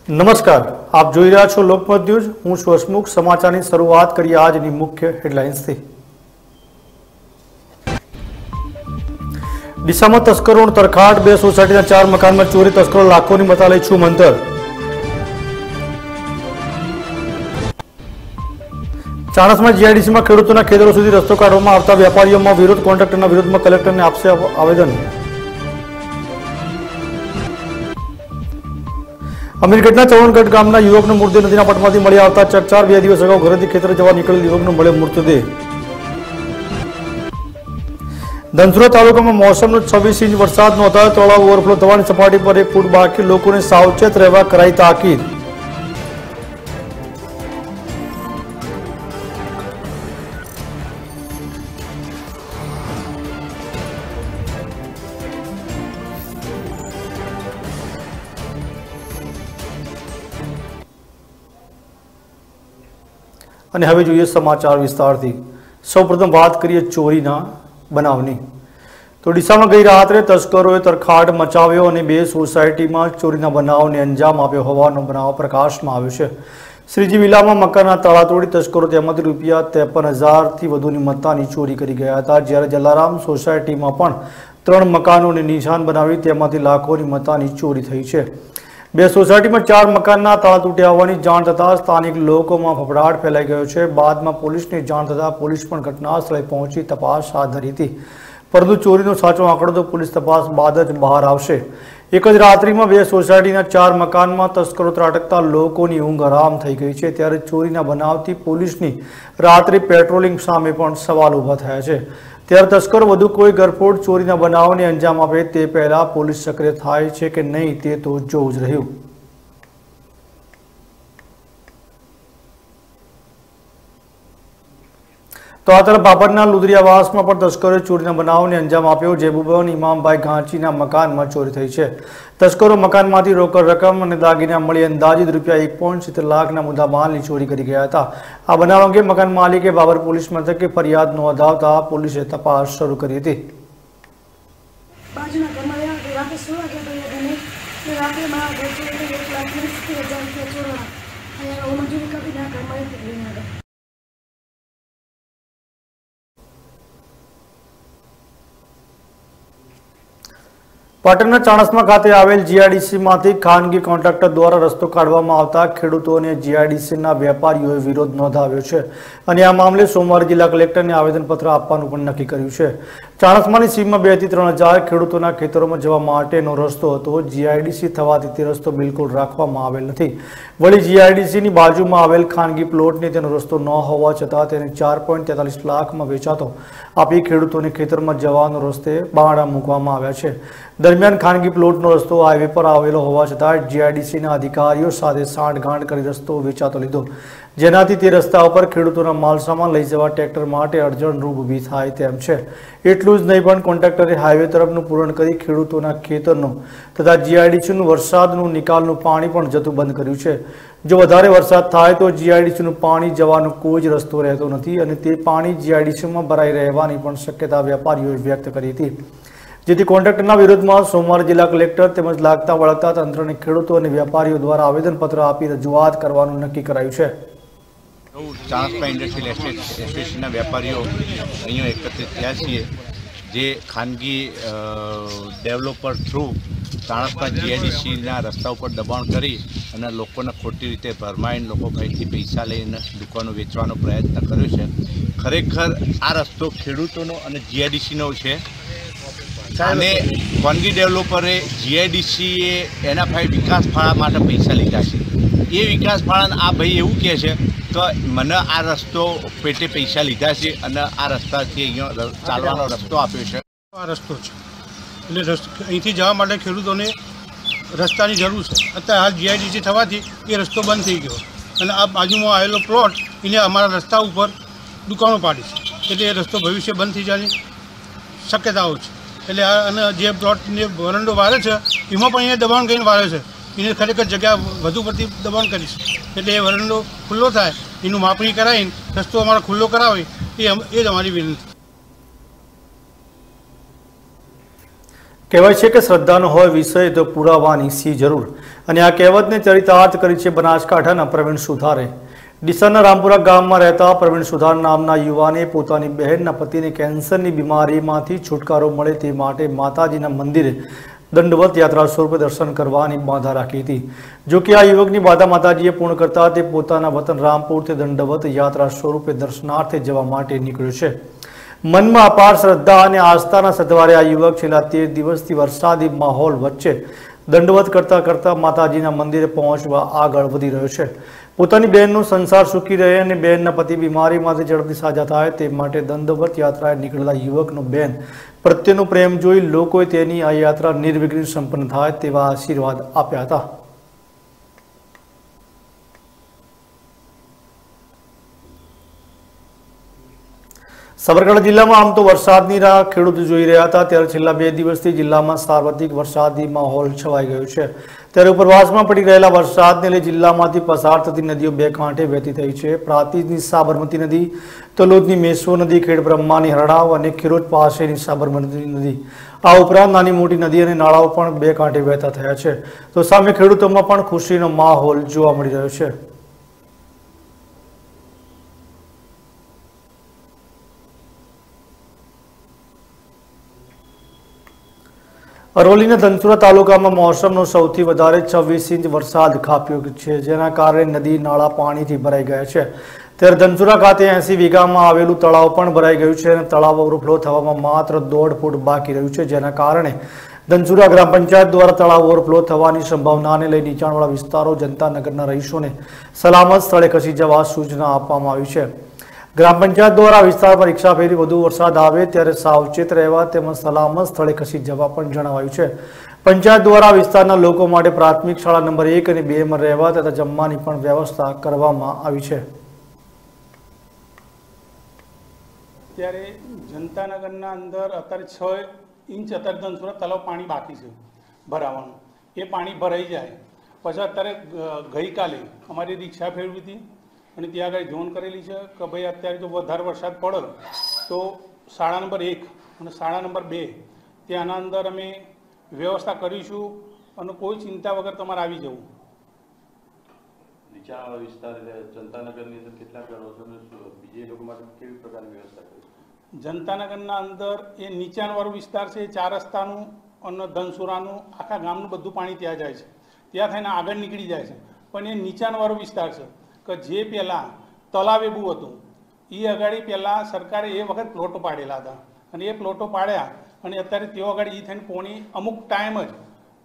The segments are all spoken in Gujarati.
નમસ્કાર, આપ જોઈ રહ્યા છો લોકમત ન્યૂઝ। હું છું હસમુખ। સમાચારની શરૂઆત કરીએ આજની મુખ્ય હેડલાઇન્સથી। ડીસામાં તસ્કરોનો તરખાટ, 2 સોસાયટીના 4 મકાનમાં ચોરી, તસ્કરો લાખોની મતા લઈ છૂમંતર। ચાણસ્મા જીઆઈડીસીમાં ખેડૂતોના ખેતરો સુધી રસ્તો કાઢવામાં આવતા વેપારીઓમાં વિરોધ, કોન્ટ્રાક્ટરના વિરોધમાં કલેક્ટરને આપશે આવેદન। અમીરગઢના ચવણગઢ ગામના યુવકનો મૃતદેહ નદીના પટમાંથી મળી આવતા ચકચાર। 2 દિવસ અગાઉ ઘરેથી ખેતરે જવા નીકળેલ યુવકનો મળ્યો મૃતદેહ। ધનસુરા તાલુકામાં મોસમનો 26 ઇંચ વરસાદ નોંધાયો, તળાવ ઓવરફ્લો થવાની સપાટી પર 1 ફૂટ બાકી, લોકોને સાવચેત રહેવા કરાઈ તાકીદ। અને હવે જોઈએ સમાચાર વિસ્તારથી। સૌપ્રથમ વાત કરીએ ચોરીના બનાવની। તો ડીસામાં ગઈ રાત્રે તસ્કરોએ તરખાટ મચાવ્યો અને 2 સોસાયટીમાં ચોરીના બનાવને અંજામ આપ્યો હોવાનો બનાવ પ્રકાશમાં આવ્યો છે। શ્રીજી વિલામાં મકાનના તાળા તોડી તસ્કરો તેમાંથી રૂપિયા 53,000થી વધુની મત્તાની ચોરી કરી ગયા હતા, જ્યારે જલારામ સોસાયટીમાં પણ 3 મકાનોને નિશાન બનાવી તેમાંથી લાખોની મત્તાની ચોરી થઈ છે। 2 સોસાયટીમાં 4 મકાનના તાળા તૂટ્યા હોવાની જાણ થતાં સ્થાનિક લોકોમાં ફફડાટ ફેલાઈ ગયો છે। બાદમાં પોલીસને જાણ થતાં પોલીસ પણ ઘટના સ્થળે પહોંચી તપાસ હાથ ધરી હતી, પરંતુ ચોરીનો સાચો આંકડો તો પોલીસ તપાસ બાદ જ બહાર આવશે। એક જ રાત્રિમાં 2 સોસાયટીના 4 મકાનમાં તસ્કરો ત્રાટકતા લોકોની ઊંઘ હરામ થઈ ગઈ છે, ત્યારે ચોરીના બનાવથી પોલીસની રાત્રિ પેટ્રોલિંગ સામે પણ સવાલ ઊભા થયા છે। ત્યારે તસ્કરો વધુ કોઈ ગરફોડ ચોરીના બનાવને અંજામ આપે તે પહેલા પોલીસ સક્રિય થાય છે કે નહીં તે તો જોવું જ રહ્યું। તો આ તરફ બાબરના લુદરિયાવાસમાં પણ તસ્કરોએ ચોરીના બનાવને અંજામ આપ્યો। જેબુબન ઇમામભાઈ ઘાંચીના મકાનમાં ચોરી થઈ છે। તસ્કરો મકાનમાંથી રોકડ રકમ અને દાગીના મળી અંદાજિત રૂપિયા 1.70 લાખના મુદ્દામાલની ચોરી કરી ગયા હતા। આ બનાવ અંગે મકાન માલિકે બાબર પોલીસ મથકે ફરિયાદ નોંધાવતા પોલીસે તપાસ શરૂ કરી હતી। પાટણના ચાણસ્મા ખાતે આવેલ જીઆઈડીસીમાંથી ખાનગી કોન્ટ્રાક્ટર દ્વારા રસ્તો કાઢવામાં આવતા ખેડૂતો અને જીઆઈડીસીના વેપારીઓએ વિરોધ નોંધાવ્યો છે અને આ મામલે સોમવારે જિલ્લા કલેક્ટરને આવેદનપત્ર આપવાનું પણ નક્કી કર્યું છે। ચાણસ્માની સીમમાં 2 થી 3 હજાર ખેડૂતોના ખેતરોમાં જવા માટેનો રસ્તો હતો। જીઆઈડીસી થવાથી તે રસ્તો બિલકુલ રાખવામાં આવેલ નથી। વળી જીઆઈડીસીની બાજુમાં આવેલ ખાનગી પ્લોટને તેનો રસ્તો ન હોવા છતાં તેને 4.43 લાખમાં વેચાતો આપી ખેડૂતોને ખેતરમાં જવાનો રસ્તે બારણા મૂકવામાં આવ્યા છે। દરમિયાન ખાનગી પ્લોટનો રસ્તો હાઈવે પર આવેલો હોવા છતાં જીઆઈડીસીના અધિકારીઓ સાથે સાંઠગાંઠ કરી રસ્તો વેચાતો લીધો, જેનાથી તે રસ્તા ઉપર ખેડૂતોના માલસામાન લઈ જવા ટ્રેક્ટર માટે અડચણરૂપ ઊભી થાય તેમ છે। એટલું જ નહીં પણ કોન્ટ્રાક્ટરે હાઈવે તરફનું પૂરણ કરી ખેડૂતોના ખેતરનું તથા જીઆઈડીસીનું વરસાદનું નિકાલનું પાણી પણ જતું બંધ કર્યું છે। જો વધારે વરસાદ થાય તો જીઆઈડીસીનું પાણી જવાનો કોઈ જ રસ્તો રહેતો નથી અને તે પાણી જીઆઈડીસીમાં ભરાઈ રહેવાની પણ શક્યતા વેપારીઓએ વ્યક્ત કરી હતી, જેથી કોન્ટ્રાક્ટરના વિરોધમાં સોમવારે જિલ્લા કલેક્ટર તેમજ લાગતા વળગતા તંત્રને ખેડૂતો અને વેપારીઓ દ્વારા આવેદનપત્ર આપી રજૂઆત કરવાનું નક્કી કરાયું છે। ચાણસ્મા ઇન્ડસ્ટ્રીયલ એસોસિએશનના વેપારીઓ અહીંયા એકત્રિત થયા છીએ, જે ખાનગી ડેવલપર થ્રુ ચાણસ્મા જીઆઈડીસીના રસ્તા ઉપર દબાણ કરી અને લોકોને ખોટી રીતે ભરમાઈને લોકો કંઈથી પૈસા લઈને દુકાનો વેચવાનો પ્રયત્ન કર્યો છે। ખરેખર આ રસ્તો ખેડૂતોનો અને જીઆઈડીસીનો છે અને ખાનગી ડેવલપરે જીઆઈડીસીએ એના ભાઈ વિકાસ ફાળા માટે પૈસા લીધા છે। એ વિકાસ ફાળાને આ ભાઈ એવું કહે છે કે મને આ રસ્તો પેટે પૈસા લીધા છે અને આ રસ્તાથી અહીંયા ચાલવાનો રસ્તો આપ્યો છે। આ રસ્તો છે એટલે અહીંથી જવા માટે ખેડૂતોને રસ્તાની જરૂર છે। અત્યારે હાલ જીઆઈડીસી થવાથી એ રસ્તો બંધ થઈ ગયો અને આ બાજુમાં આવેલો પ્લોટ એને અમારા રસ્તા ઉપર દુકાનો પાડી છે, એટલે એ રસ્તો ભવિષ્ય બંધ થઈ જવાની શક્યતાઓ છે। એટલે અને જે પ્લોટને વરંડો વારે છે એમાં પણ અહીંયા દબાણ કરીને વારે છે, એને ખરેખર જગ્યા વધુ પડતી દબાણ કરી છે, એટલે એ વરંડો ખુલ્લો થાય એનું માપણી કરાવીને રસ્તો અમારો ખુલ્લો કરાવે એ જ અમારી વિનંતી। કહેવાય છે કે શ્રદ્ધાનો હોય વિષય તો પુરાવાની સી જરૂર। અને આ કહેવતને ચરિતાર્થ કરી છે બનાસકાંઠાના પ્રવીણ સુથારે। ડીસાના રામપુરા ગામમાં રહેતા પ્રવીણ સુથાર નામના યુવાને પોતાની બહેનના પતિને કેન્સરની બીમારીમાંથી છુટકારો મળે તે માટે માતાજીના મંદિરે દંડવત યાત્રા સ્વરૂપે દર્શન કરવાની બાધા રાખી હતી। જો કે આ યુવકની બાધા માતાજીએ પૂર્ણ કરતા તે પોતાના વતન રામપુરથી દંડવત યાત્રા સ્વરૂપે દર્શનાર્થે જવા માટે નીકળ્યો છે। મનમાં અપાર શ્રદ્ધા અને આસ્થાના સથવારે આ યુવક છેલ્લા 13 દિવસથી વરસાદી માહોલ વચ્ચે દંડવત કરતા કરતા માતાજીના મંદિરે પહોંચવા આગળ વધી રહ્યો છે। પોતાની બહેનનો સંસાર સુખી રહે અને બહેનના પતિ બીમારીમાંથી ઝડપથી સાજા થાય તે માટે દંડવત યાત્રાએ નીકળેલા યુવકનો બહેન પ્રત્યેનો પ્રેમ જોઈ લોકોએ તેની આ યાત્રા નિર્વિઘ્ને સંપન્ન થાય તેવા આશીર્વાદ આપ્યા હતા। સાબરકાંઠા જિલ્લામાં આમ તો વરસાદની રાહ ખેડૂતો જોઈ રહ્યા હતા, ત્યારે છેલ્લા 2 દિવસથી જિલ્લામાં સાર્વત્રિક વરસાદી માહોલ છવાઈ ગયો છે। ત્યારે ઉપરવાસમાં પડી રહેલા વરસાદને લઈ જિલ્લામાંથી પસાર થતી નદીઓ 2 કાંઠે વહેતી થઈ છે। પ્રાંતિજની સાબરમતી નદી, તલોદની મેશ્વો નદી, ખેડબ્રહ્માની હરણાવ અને ખીરોજ પાસેની સાબરમતી નદી, આ ઉપરાંત નાની મોટી નદી અને નાળાઓ પણ 2 કાંઠે વહેતા થયા છે। તો સામે ખેડૂતોમાં પણ ખુશીનો માહોલ જોવા મળી રહ્યો છે। અરવલ્લીના ધનસુરા તાલુકામાં મોસમનો સૌથી વધારે 26 ઇંચ વરસાદ ખાબક્યો છે, જેના કારણે નદી નાળા પાણીથી ભરાઈ ગયા છે। ત્યારે ધનસુરા ખાતે 80 વીઘામાં આવેલું તળાવ પણ ભરાઈ ગયું છે અને તળાવ ઓવરફ્લો થવામાં માત્ર 1.5 ફૂટ બાકી રહ્યું છે, જેના કારણે ધનસુરા ગ્રામ પંચાયત દ્વારા તળાવ ઓવરફ્લો થવાની સંભાવનાને લઈ નીચાણવાળા વિસ્તારો જનતાનગરના રહીશોને સલામત સ્થળે ખસી જવા સૂચના આપવામાં આવી છે। ગ્રામ પંચાયત દ્વારા વિસ્તાર પર રિક્ષા ફેરી વધુ વરસાદ આવે ત્યારે સાવચેત રહેવા તેમજ સલામત સ્થળે ખસી જવા પણ જણાવાયું છે। પંચાયત દ્વારા વિસ્તારના લોકો માટે પ્રાથમિક શાળા નંબર 1 અને 2 માં રહેવા તથા જમવાની પણ વ્યવસ્થા કરવામાં આવી છે। ત્યારે જનતાનગરના અંદર અત્યારે 6 ઇંચ અત્યારે ધનસુરા તળાવ પાણી બાકી છે ભરાવાનું। એ પાણી ભરાઈ જાય પછી અત્યારે ગઈકાલે અમારી રિક્ષા ફેરવી હતી અને ત્યાં આગળ જોન કરેલી છે કે ભાઈ અત્યારે જો વધારે વરસાદ પડે તો શાળા નંબર 1 અને શાળા નંબર 2 ત્યાંના અંદર અમે વ્યવસ્થા કરીશું અને કોઈ ચિંતા વગર તમારે આવી જવું। નીચાણવાળા વિસ્તાર જનતાનગરની અંદર કેટલા કરો છો અને બીજા લોકો માટે કેવી પ્રકારની વ્યવસ્થા કરી? જનતાનગરના અંદર એ નીચાણવાળો વિસ્તાર છે, 4 રસ્તાનું અને ધનસુરાનું આખા ગામનું બધું પાણી ત્યાં જાય છે, ત્યાં થઈને આગળ નીકળી જાય છે। પણ એ નીચાણવાળો વિસ્તાર છે કે જે પહેલાં તળાવ એવું હતું એ અગાડી પહેલાં સરકારે એ વખત પ્લોટો પાડેલા હતા અને એ પ્લોટો પાડ્યા અને અત્યારે તેઓ આગળ એ થઈને પોણી અમુક ટાઈમ જ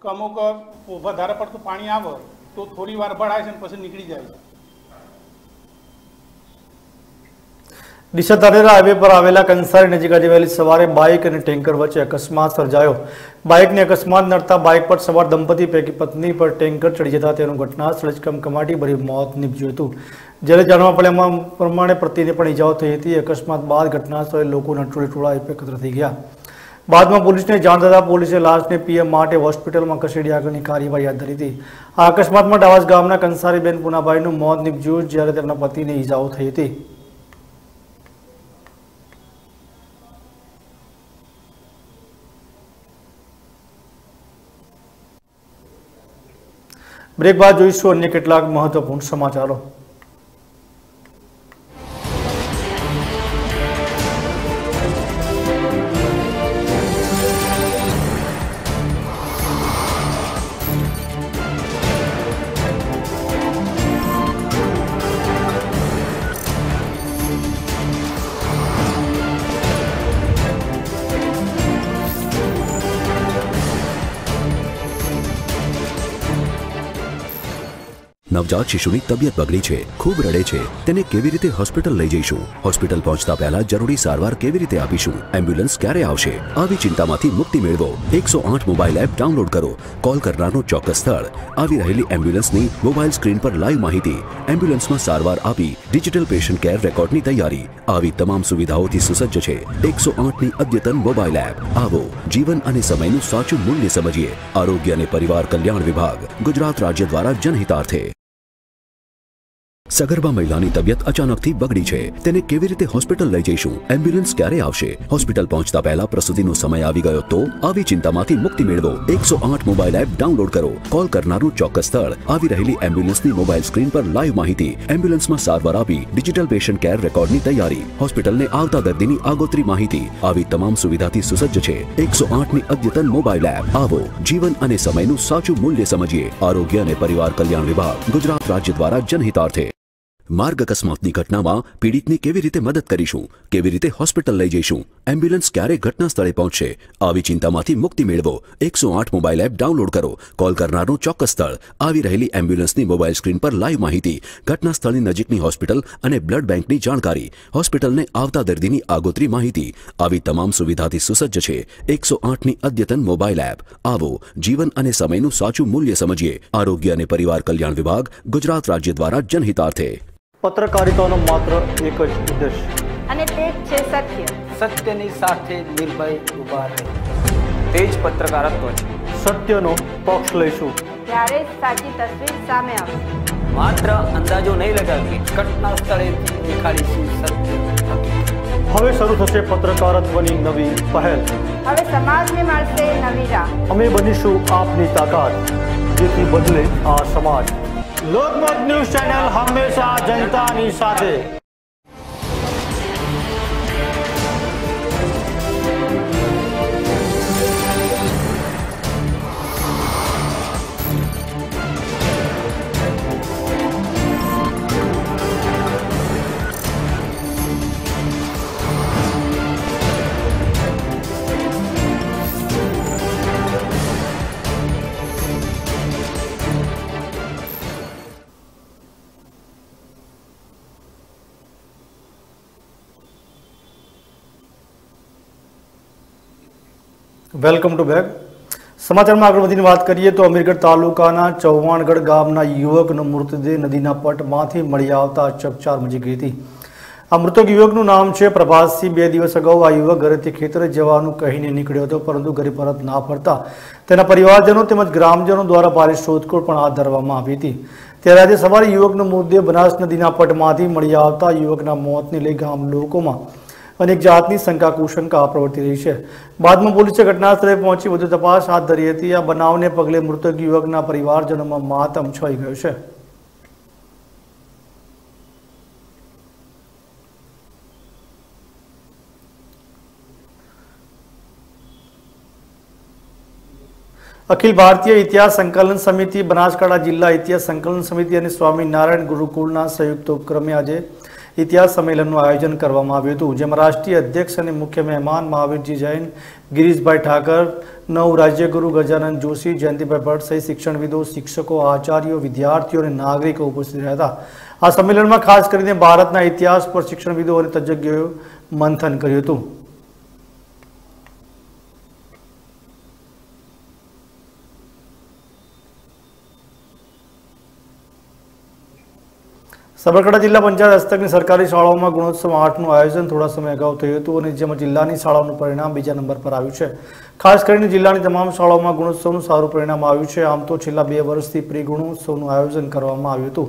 કે અમુક વધારે પડતું પાણી આવે તો થોડી વાર ભરાય છે અને પછી નીકળી જાય છે। ડીસા ધાનેરા હાઈવે પર આવેલા કંસારી નજીક આજે વહેલી સવારે બાઇક અને ટેન્કર વચ્ચે અકસ્માત સર્જાયો। બાઇકને અકસ્માત નડતા બાઇક પર સવાર દંપતી પૈકી પત્ની પર ટેન્કર ચડી જતા તેનું ઘટના સ્થળે જ કમકમાટી ભરી મોત નીપજ્યું હતું, જ્યારે જાણવા પડ્યા પ્રમાણે પતિને પણ ઇજાઓ થઈ હતી। અકસ્માત બાદ ઘટના સ્થળે લોકોના ટોળા એકત્ર થઈ ગયા। બાદમાં પોલીસને જાણ થતાં પોલીસે લાશને પીએમ માટે હોસ્પિટલમાં ખસેડી આગળની કાર્યવાહી હાથ ધરી હતી। આ અકસ્માતમાં ડાવાસ ગામના કંસારીબેન પુનાભાઈનું મોત નીપજ્યું, જ્યારે તેમના પતિને ઇજાઓ થઈ હતી। બ્રેક બાદ જોઈશું અન્ય કેટલાક મહત્વપૂર્ણ સમાચારો। નવજાત શિશુની તબિયત બગડી છે, ખૂબ રડે છે, તેને કેવી રીતે હોસ્પિટલ લઈ જઈશું? હોસ્પિટલ પહોંચતા પહેલા જરૂરી સારવાર કેવી રીતે આપીશું? એમ્બ્યુલન્સ ક્યારે આવશે? આવી ચિંતામાંથી મુક્તિ મેળવો। 108 મોબાઈલ એપ ડાઉનલોડ કરો। કોલ કરનારનું ચોક્કસ સ્થળ, આવી રહેલી એમ્બ્યુલન્સની મોબાઈલ સ્ક્રીન પર લાઈવ માહિતી, એમ્બ્યુલન્સમાં સારવાર આપી ડિજિટલ પેશન્ટ કેર રેકોર્ડની તૈયારી, આવી તમામ સુવિધાઓથી સુસજ્જ છે 108ની અદ્યતન મોબાઈલ એપ। આવો જીવન અને સમયનું સાચું મૂલ્ય સમજીએ। આરોગ્ય અને પરિવાર કલ્યાણ વિભાગ, ગુજરાત રાજ્ય દ્વારા જનહિતાર્થે। સગર્ભા મહિલાની તબિયત અચાનકથી બગડી છે, તેને કેવી રીતે હોસ્પિટલ લઈ જઈશું? એમ્બ્યુલન્સ ક્યારે આવશે? હોસ્પિટલ પહોંચતા પહેલા પ્રસૂતિનો સમય આવી ગયો તો? આવી ચિંતામાંથી મુક્તિ મેળવો. 108 મોબાઈલ એપ ડાઉનલોડ કરો. કોલ કરનારું ચોક્કસ સ્થળ, આવી રહેલી એમ્બ્યુલન્સની મોબાઈલ સ્ક્રીન પર લાઈવ માહિતી, એમ્બ્યુલન્સમાં સારવાર આપી, ડિજિટલ પેશન્ટ કેર રેકોર્ડની તૈયારી, હોસ્પિટલને આવતા દર્દીની આગોતરી માહિતી, આવી તમામ સુવિધાથી સુસજ્જ છે 108ની અદ્યતન મોબાઈલ એપ. આવો, જીવન અને સમયનું સાચું મૂલ્ય સમજીએ. આરોગ્ય અને પરિવાર કલ્યાણ વિભાગ, ગુજરાત રાજ્ય દ્વારા જનહિતાર્થે. માર્ગ અકસ્માતની ઘટનામાં પીડિતની કેવી રીતે મદદ કરીશું? કેવી રીતે હોસ્પિટલ લઈ જઈશું? એમ્બ્યુલન્સ ક્યારે ઘટના સ્થળે પહોંચશે? આવી ચિંતામાંથી મુક્તિ મેળવો. 108 મોબાઈલ એપ ડાઉનલોડ કરો. કોલ કરનારનું ચોક્કસ સ્થળ, આવી રહેલી એમ્બ્યુલન્સની મોબાઈલ સ્ક્રીન પર લાઈવ માહિતી, ઘટના સ્થળની નજીકની હોસ્પિટલ અને બ્લડ બેંકની જાણકારી, હોસ્પિટલને આવતા દર્દીની આગોતરી માહિતી, આવી તમામ સુવિધાથી સુસજ્જ છે 108ની અદ્યતન મોબાઈલ એપ. આવો, જીવન અને સમયનું સાચું મૂલ્ય સમજીએ. આરોગ્ય અને પરિવાર કલ્યાણ વિભાગ, ગુજરાત રાજ્ય દ્વારા જનહિતાર્થે. પત્રકારિતાનો માત્ર એક જ ઉદ્દેશ અને તે છે સત્ય. સત્યની સાથે નિર્ભય ઊભા રહે, તે જ પત્રકારત્વ છે. સત્યનો પક્ષ લઈશું ત્યારે સાચી તસવીર સામે આવશે. માત્ર અંદાજો નહીં લગાવીએ, ઘટના સ્થળેથી દેખાડીશું સત્ય. હવે શરૂ થશે પત્રકારત્વની નવી પહેલ. હવે સમાજને મળશે નવી રાહ. અમે બનીશું આપની તાકાત, જેથી બદલે આ સમાજ. લોકમત ન્યૂઝ ચેનલ હંમેશા જનતાની સાથે. Welcome to back. સમાચારમાં આગળ વધીને વાત કરીએ તો અમીરગઢ તાલુકાના ચૌહાણગઢ ગામના યુવકનો મૃતદેહ નદીના પટમાંથી મળી આવતા ચકચાર મચી ગઈ હતી. આ મૃતક યુવકનું નામ છે પ્રભાસસિંહ. 2 દિવસ અગાઉ આ યુવક ઘરેથી ખેતરે જવાનું કહીને નીકળ્યો હતો, પરંતુ ઘરે પરત ના ફરતા તેના પરિવારજનો તેમજ ગ્રામજનો દ્વારા ભારે શોધખોળ પણ હાથ ધરવામાં આવી હતી. ત્યારે આજે સવારે યુવકનો મૃતદેહ બનાસ નદીના પટમાંથી મળી આવતા યુવકના મોતને લઈ ગામ લોકોમાં અનેક જાતની શંકા કુશંકા પ્રવર્તી રહી છે. બાદમાં પોલીસે ઘટના સ્થળે પહોંચી વધુ તપાસ હાથ ધરી હતી. આ બનાવને પગલે મૃતક યુવકના પરિવારજનોમાં માતમ છવાઈ ગયો છે. અખિલ ભારતીય ઇતિહાસ સંકલન સમિતિ, બનાસકાંઠા જિલ્લા ઇતિહાસ સંકલન સમિતિ અને સ્વામિનારાયણ ગુરુકુળના સંયુક્ત ઉપક્રમે આજે ઇતિહાસ સંમેલનનું આયોજન કરવામાં આવ્યું હતું, જેમાં રાષ્ટ્રીય અધ્યક્ષ અને મુખ્ય મહેમાન મહાવીરજી જૈન, ગિરીશભાઈ ઠાકર, નવ રાજ્યગુરુ ગજાનંદ જોશી, જયંતિભાઈ ભટ્ટ સહિત શિક્ષણવિદો, શિક્ષકો, આચાર્યો, વિદ્યાર્થીઓ અને નાગરિકો ઉપસ્થિત રહ્યા હતા. આ સંમેલનમાં ખાસ કરીને ભારતના ઇતિહાસ પર શિક્ષણવિદો અને તજજ્ઞોએ મંથન કર્યું હતું. સાબરકાંઠા જિલ્લા પંચાયત હસ્તકની સરકારી શાળાઓમાં ગુણોત્સવ 8નું આયોજન થોડા સમય અગાઉ થયું હતું અને જેમાં જિલ્લાની શાળાઓનું પરિણામ બીજા નંબર પર આવ્યું છે. ખાસ કરીને જિલ્લાની તમામ શાળાઓમાં ગુણોત્સવનું સારું પરિણામ આવ્યું છે. આમ તો છેલ્લા 2 વર્ષથી પ્રી ગુણોત્સવનું આયોજન કરવામાં આવ્યું હતું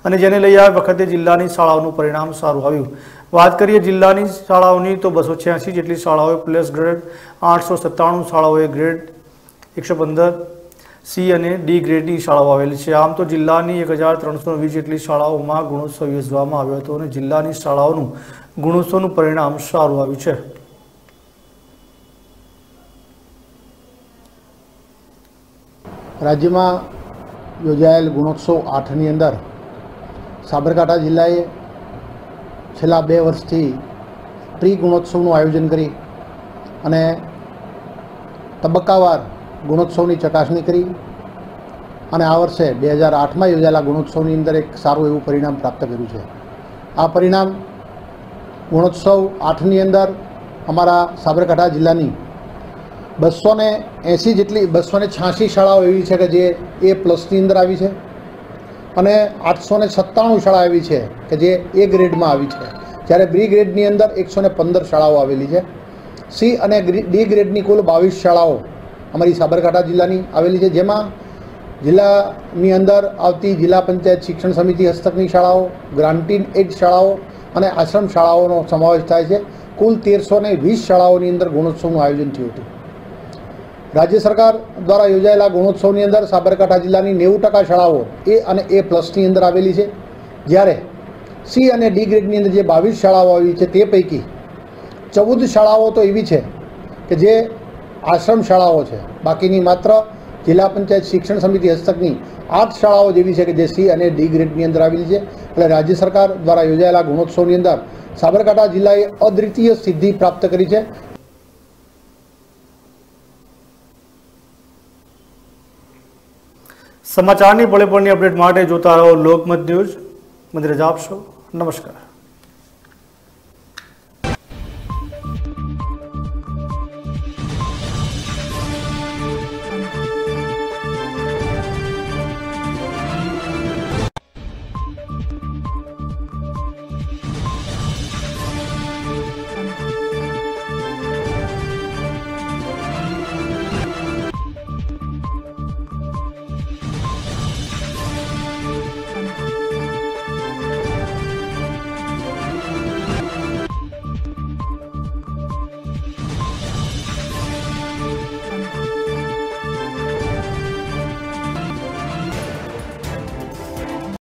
અને જેને લઈ આ વખતે જિલ્લાની શાળાઓનું પરિણામ સારું આવ્યું. વાત કરીએ જિલ્લાની શાળાઓની તો 286 જેટલી શાળાઓએ પ્લસ ગ્રેડ, 897 શાળાઓએ ગ્રેડ 115 સી અને ડી ગ્રેડની શાળાઓ આવેલી છે. આમ તો જિલ્લાની 1320 જેટલી શાળાઓમાં ગુણોત્સવ યોજવામાં આવ્યો હતો અને જિલ્લાની શાળાઓનું ગુણોત્સવનું પરિણામ સારું આવ્યું છે. રાજ્યમાં યોજાયેલ ગુણોત્સવ 8ની અંદર સાબરકાંઠા જિલ્લાએ છેલ્લા 2 વર્ષથી પ્રી ગુણોત્સવનું આયોજન કરી અને તબક્કાવાર ગુણોત્સવની ચકાસણી કરી અને આ વર્ષે 2008માં યોજાયેલા ગુણોત્સવની અંદર એક સારું એવું પરિણામ પ્રાપ્ત કર્યું છે. આ પરિણામ ગુણોત્સવ 8ની અંદર અમારા સાબરકાંઠા જિલ્લાની 280 જેટલી 286 શાળાઓ એવી છે કે જે એ પ્લસની અંદર આવી છે અને 897 શાળા એવી છે કે જે એ ગ્રેડમાં આવી છે, જ્યારે બી ગ્રેડની અંદર 115 શાળાઓ આવેલી છે. સી અને ડી ગ્રેડની કુલ 22 શાળાઓ અમારી સાબરકાંઠા જિલ્લાની આવેલી છે, જેમાં જિલ્લાની અંદર આવતી જિલ્લા પંચાયત શિક્ષણ સમિતિ હસ્તકની શાળાઓ, ગ્રાન્ટીન એડ શાળાઓ અને આશ્રમ શાળાઓનો સમાવેશ થાય છે. કુલ 1320 શાળાઓની અંદર ગુણોત્સવનું આયોજન થયું હતું. રાજ્ય સરકાર દ્વારા યોજાયેલા ગુણોત્સવની અંદર સાબરકાંઠા જિલ્લાની 90% શાળાઓ A અને A+ની અંદર આવેલી છે, જ્યારે C અને D ગ્રેડની અંદર જે 22 શાળાઓ આવી છે તે પૈકી 14 શાળાઓ તો એવી છે કે જે આશ્રમ શાળાઓ છે. બાકીની માત્ર જિલ્લા પંચાયત શિક્ષણ સમિતિ હસ્તકની 8 શાળાઓ જેવી છે કે જે C અને D ગ્રેડની અંદર આવેલી છે. એટલે રાજ્ય સરકાર દ્વારા યોજાયેલા ગુણોત્સવની અંદર સાબરકાંઠા જિલ્લાએ અદ્વિતીય સિદ્ધિ પ્રાપ્ત કરી છે. સમાચારની પળે પળની અપડેટ માટે જોતા રહો લોકમત ન્યૂઝ. મને રજા આપશો. નમસ્કાર.